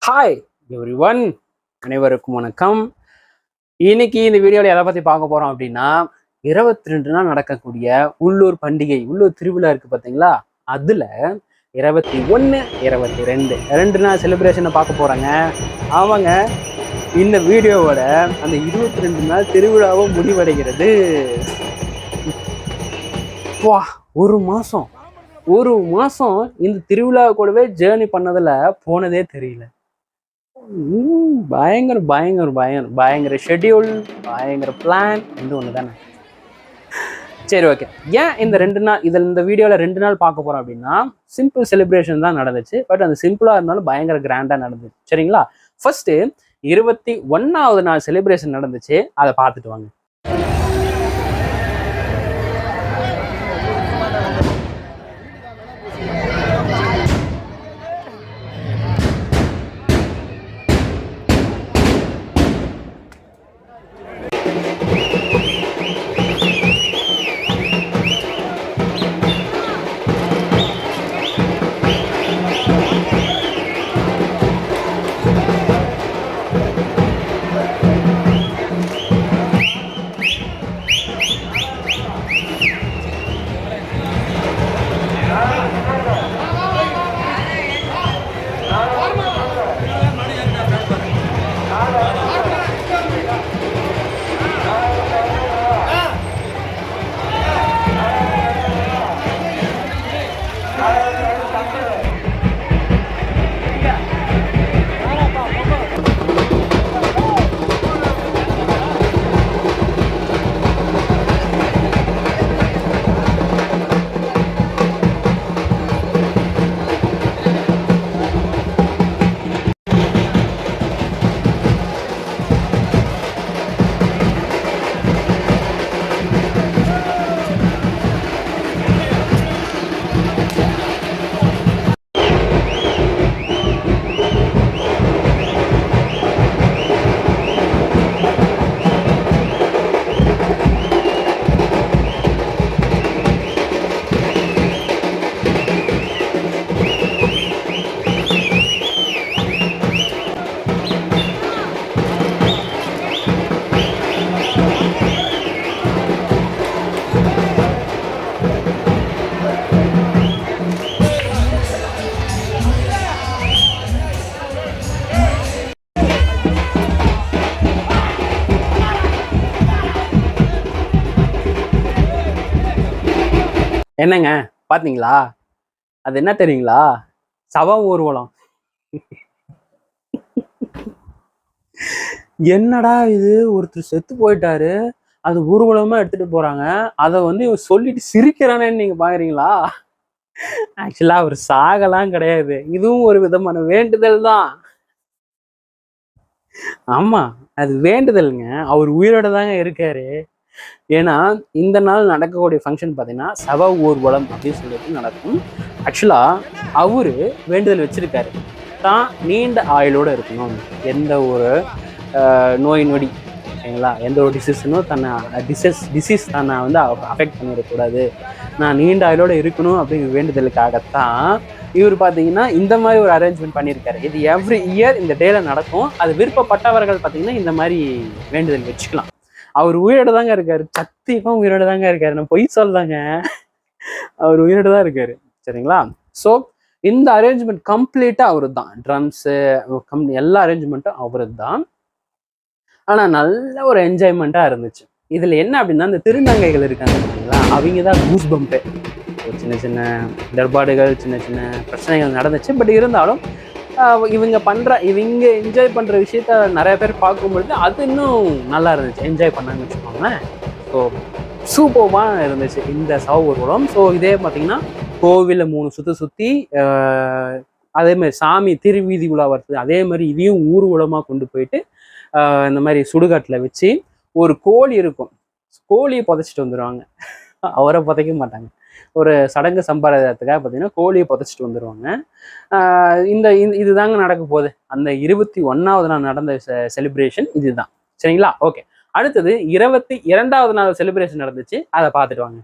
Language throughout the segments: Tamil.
ஹாய் எவ்ரி ஒன், அனைவருக்கும் வணக்கம். இன்னைக்கு இந்த வீடியோவில் எதை பற்றி பார்க்க போகிறோம் அப்படின்னா 22 நாள் நடக்கக்கூடிய உள்ளூர் பண்டிகை, உள்ளூர் திருவிழா இருக்குது பார்த்தீங்களா, அதில் 21, 22 2 நாள் செலிப்ரேஷனை பார்க்க போகிறாங்க. ஆமாங்க, இந்த வீடியோவோட அந்த 22 நாள் திருவிழாவும் முடிவடைகிறது. வா, ஒரு மாதம் இந்த திருவிழா கூடவே ஜேர்னி பண்ணதில் போனதே தெரியல. பயங்கர பயங்கர பயங்கர பயங்கர ஷெட்யூல், பயங்கர பிளான் இது ஒன்று தானே. சரி, ஓகே. ஏன் இந்த 2 நாள் இந்த வீடியோவில் 2 நாள் பார்க்க போகிறோம் அப்படின்னா, சிம்பிள் செலிப்ரேஷன் தான் நடந்துச்சு. பட் அந்த சிம்பிளாக இருந்தாலும் பயங்கர கிராண்டாக நடந்துச்சு. சரிங்களா? ஃபர்ஸ்ட் 21வது நாள் செலிப்ரேஷன் நடந்துச்சு, அதை பார்த்துட்டு வாங்க. என்னங்க பாத்தீங்களா? அது என்ன தெரியுங்களா? சவ ஊர்வலம். என்னடா இது, ஒருத்தர் செத்து போயிட்டாரு, அது ஊர்வலமா எடுத்துட்டு போறாங்க, அதை இவன் சொல்லிட்டு சிரிக்கிறானேன்னு நீங்க பாக்குறீங்களா? ஆக்சுவலா அவர் சாகலாம் கிடையாது, இதுவும் ஒரு விதமான வேண்டுதல் தான். ஆமா, அது வேண்டுதலுங்க. அவர் உயிரோட தாங்க இருக்காரு. ஏன்னா இந்த நாள் நடக்கக்கூடிய ஃபங்க்ஷன் பார்த்தீங்கன்னா சவ ஊர்வலம் அப்படின்னு சொல்லிட்டு நடக்கும். ஆக்சுவலாக அவரு வேண்டுதல் வச்சிருக்காரு, தான் நீண்ட ஆயுளோடு இருக்கணும், எந்த ஒரு நோய் நொடி சரிங்களா, எந்த ஒரு டிசீஸும் டிசீஸ் தன்னை அஃபெக்ட் பண்ணிடக்கூடாது, நான் நீண்ட ஆயுளோடு இருக்கணும் அப்படிங்கிற வேண்டுதலுக்காகத்தான் இவர் பார்த்தீங்கன்னா இந்த மாதிரி ஒரு அரேஞ்ச்மெண்ட் பண்ணியிருக்காரு. இது எவ்ரி இயர் இந்த டேல நடக்கும். அது விருப்பப்பட்டவர்கள் பார்த்தீங்கன்னா இந்த மாதிரி வேண்டுதல் வச்சுக்கலாம். அவர் உயிரோட தாங்க இருக்காரு, சத்தியமா உயிரோட தாங்க இருக்காரு, நான் பொய் சொல்றாங்க, அவர் உயிரோட தான் இருக்காரு. சரிங்களா? ஸோ இந்த அரேஞ்ச்மெண்ட் கம்ப்ளீட்டா அவரு தான், ட்ரம்ஸு எல்லா அரேஞ்ச்மெண்ட்டும் அவரு தான். ஆனா நல்ல ஒரு என்ஜாய்மெண்ட்டா இருந்துச்சு. இதுல என்ன அப்படின்னா, இந்த திருநங்கைகள் இருக்காங்க பார்த்தீங்களா, அவங்க தான் கூஸ் பம்பே. சின்ன சின்ன இடர்பாடுகள், சின்ன சின்ன பிரச்சனைகள் நடந்துச்சு. பட் இருந்தாலும் இவங்க என்ஜாய் பண்ற விஷயத்த நிறைய பேர் பார்க்கும்பொழுது அது இன்னும் நல்லா இருந்துச்சு, என்ஜாய் பண்ணாங்கன்னு வச்சுக்கோங்களேன். ஸோ சூப்பர்வாக இருந்துச்சு இந்த சவ ஊர்வலம். ஸோ இதே பார்த்தீங்கன்னா கோவிலில் 3 சுற்றி அதே மாதிரி சாமி திருவீதி உலா வருது, அதே மாதிரி இதையும் ஊர்வலமாக கொண்டு போயிட்டு இந்த மாதிரி சுடுகாட்டில் வச்சு ஒரு கோழி இருக்கும், கோழியை புதைச்சிட்டு வந்துடுவாங்க. அவரை புதைக்க மாட்டாங்க, ஒரு சடங்கு சம்பிரதாயத்துக்காக பார்த்தீங்கன்னா கோழியை புதைச்சிட்டு வந்துடுவாங்க. இதுதாங்க நடக்க போகுது. அந்த 21வது நாள் நடந்த செலிப்ரேஷன் இதுதான். சரிங்களா? ஓகே, அடுத்தது 22வது நாள் செலிப்ரேஷன் நடந்துச்சு, அதை பார்த்துட்டு வாங்க.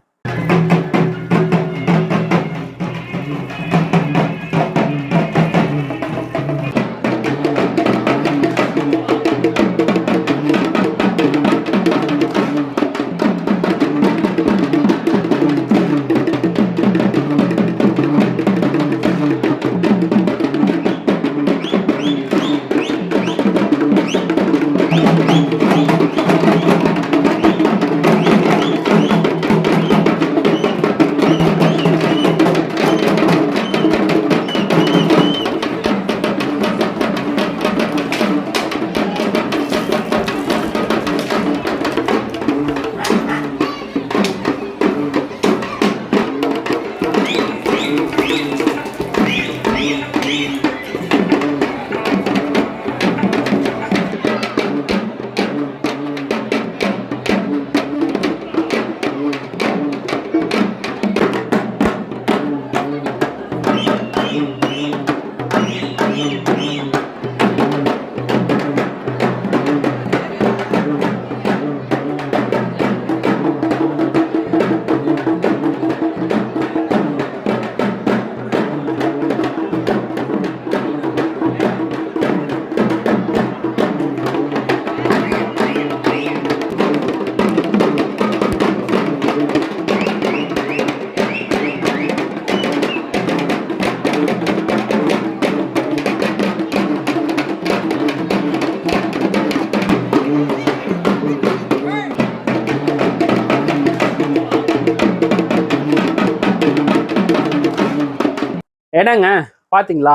என்னங்க பாத்தீங்களா?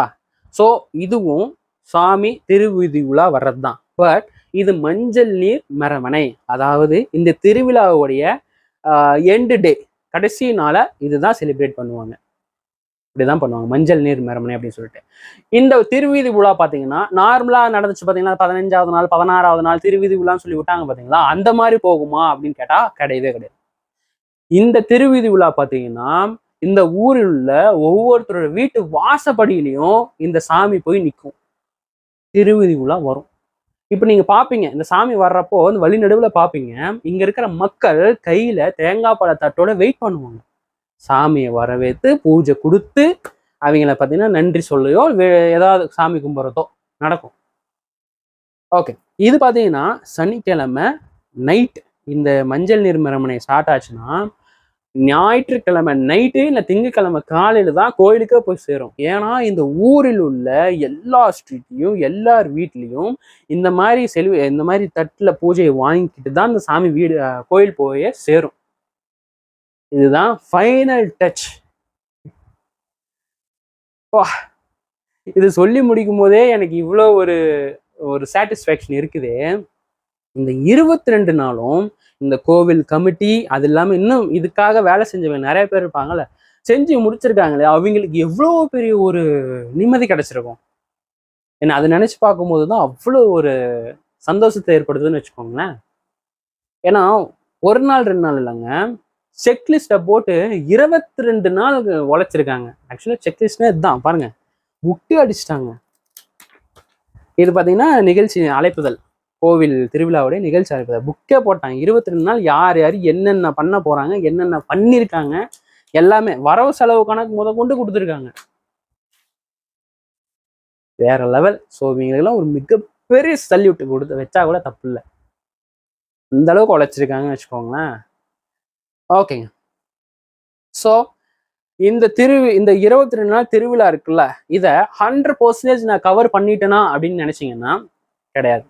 ஸோ இதுவும் சாமி திருவீதி உலா வர்றது தான். பட் இது மஞ்சள் நீர் மரமனை, அதாவது இந்த திருவிழாவுடைய எண்டு டே, கடைசி நாளை இதுதான் செலிப்ரேட் பண்ணுவாங்க. இப்படிதான் பண்ணுவாங்க, மஞ்சள் நீர் மரமனை அப்படின்னு சொல்லிட்டு. இந்த திருவீதி உலா பாத்தீங்கன்னா நார்மலா நடந்துச்சு பாத்தீங்கன்னா 15வது நாள் 16வது நாள் திருவீதி உலான்னு சொல்லி விட்டாங்க பாத்தீங்களா, அந்த மாதிரி போகுமா அப்படின்னு கேட்டா கிடையவே கிடையாது. இந்த திருவீதி உலா பாத்தீங்கன்னா இந்த ஊரில் உள்ள ஒவ்வொருத்தரோட வீட்டு வாசப்படியிலையும் இந்த சாமி போய் நிற்கும். திருவீதி உலா வரும். இப்ப நீங்க பாப்பீங்க, இந்த சாமி வர்றப்போ இந்த வழி நடுவுல பாப்பீங்க, இங்க இருக்கிற மக்கள் கையில தேங்காய் பழ தட்டோட வெயிட் பண்ணுவாங்க. சாமியை வரவேற்று பூஜை கொடுத்து அவங்கள பார்த்தீங்கன்னா நன்றி சொல்லையோ ஏதாவது சாமி கும்பிட்றதோ நடக்கும். ஓகே, இது பார்த்தீங்கன்னா சனிக்கிழமை நைட் இந்த மஞ்சள் நீர் மரமனை ஸ்டார்ட் ஆச்சுன்னா ஞாயிற்றுக்கிழமை நைட்டு இல்லை திங்கக்கிழமை காலையில தான் கோயிலுக்கே போய் சேரும். ஏன்னா இந்த ஊரில் உள்ள எல்லா ஸ்ட்ரீட்லையும் எல்லார் வீட்லேயும் இந்த மாதிரி தட்டில் பூஜையை வாங்கிக்கிட்டு தான் இந்த சாமி வீடு கோயில் போய் சேரும். இதுதான் ஃபைனல் டச். இது சொல்லி முடிக்கும் போதே எனக்கு இவ்வளோ ஒரு சாட்டிஸ்ஃபேக்ஷன் இருக்குது. இந்த 22 நாளும் இந்த கோவில் கமிட்டி அது இல்லாமல் இன்னும் இதுக்காக வேலை செஞ்சவங்க நிறைய பேர் இருப்பாங்கல்ல, செஞ்சு முடிச்சிருக்காங்களே, அவங்களுக்கு எவ்வளோ பெரிய ஒரு நிம்மதி கிடைச்சிருக்கும். ஏன்னா அதை நினைச்சு பார்க்கும்போது தான் அவ்வளோ ஒரு சந்தோஷத்தை ஏற்படுதுன்னு வச்சுக்கோங்களேன். ஏன்னா ஒரு நாள் 2 நாள் இல்லைங்க, செக்லிஸ்ட்டை போட்டு 22 நாள் உழைச்சிருக்காங்க. ஆக்சுவலாக செக்லிஸ்ட்னா இதுதான் பாருங்க, புக்கே அடிச்சிட்டாங்க. இது பார்த்தீங்கன்னா நிகழ்ச்சி அழைப்புதல், கோவில் திருவிழாவுடைய நிகழ்ச்சி அழைப்புதல் புக்கே போட்டாங்க. 22 நாள் யார் யார் என்னென்ன பண்ண போறாங்க, என்னென்ன பண்ணியிருக்காங்க, எல்லாமே வரவு செலவு கணக்கு கொண்டு கொடுத்துருக்காங்க. வேற லெவல். ஸோ இவங்களுக்கெல்லாம் ஒரு மிகப்பெரிய சல்யூட் கொடுத்து வச்சா கூட தப்பு இல்லை. இந்த அளவுக்கு உழைச்சிருக்காங்கன்னு வச்சுக்கோங்களேன். ஓகேங்க. ஸோ இந்த 22 நாள் திருவிழா இருக்குல்ல, இதை 100% நான் கவர் பண்ணிட்டேனா அப்படின்னு நினைச்சீங்கன்னா கிடையாது.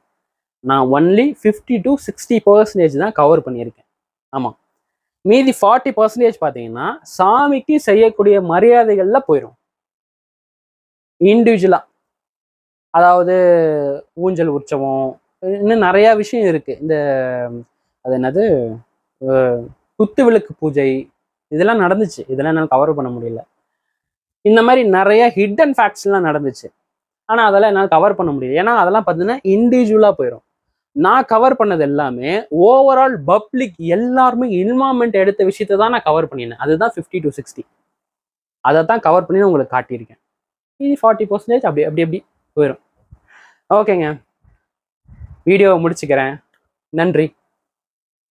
நான் ஒன்லி 50 to 60% தான் கவர் பண்ணியிருக்கேன். ஆமாம், மீதி 40% பார்த்தீங்கன்னா சாமிக்கு செய்யக்கூடிய மரியாதைகள்ல போயிடும். இண்டிவிஜுவலா, அதாவது ஊஞ்சல் உற்சவம், இன்னும் நிறைய விஷயம் இருக்கு. இந்த அது என்னது குத்து விளக்கு பூஜை, இதெல்லாம் நடந்துச்சு. இதெல்லாம் என்னால் கவர் பண்ண முடியல. இந்த மாதிரி நிறைய ஹிடன் ஃபேக்ட்ஸ்லாம் நடந்துச்சு. ஆனால் அதெல்லாம் என்னால் கவர் பண்ண முடியல. ஏன்னா அதெல்லாம் பார்த்தீங்கன்னா இண்டிவிஜுவலாக போயிடும். நான் கவர் பண்ணது எல்லாமே ஓவரால் பப்ளிக் எல்லாருமே இன்வால்மெண்ட் எடுத்த விஷயத்தை தான் நான் கவர் பண்ணினேன். அதுதான் 50 to 60. அதை தான் கவர் பண்ணி உங்களுக்கு காட்டியிருக்கேன். இது 40% அப்படி அப்படி அப்படி போயிடும். ஓகேங்க, வீடியோவை முடிச்சுக்கிறேன். நன்றி.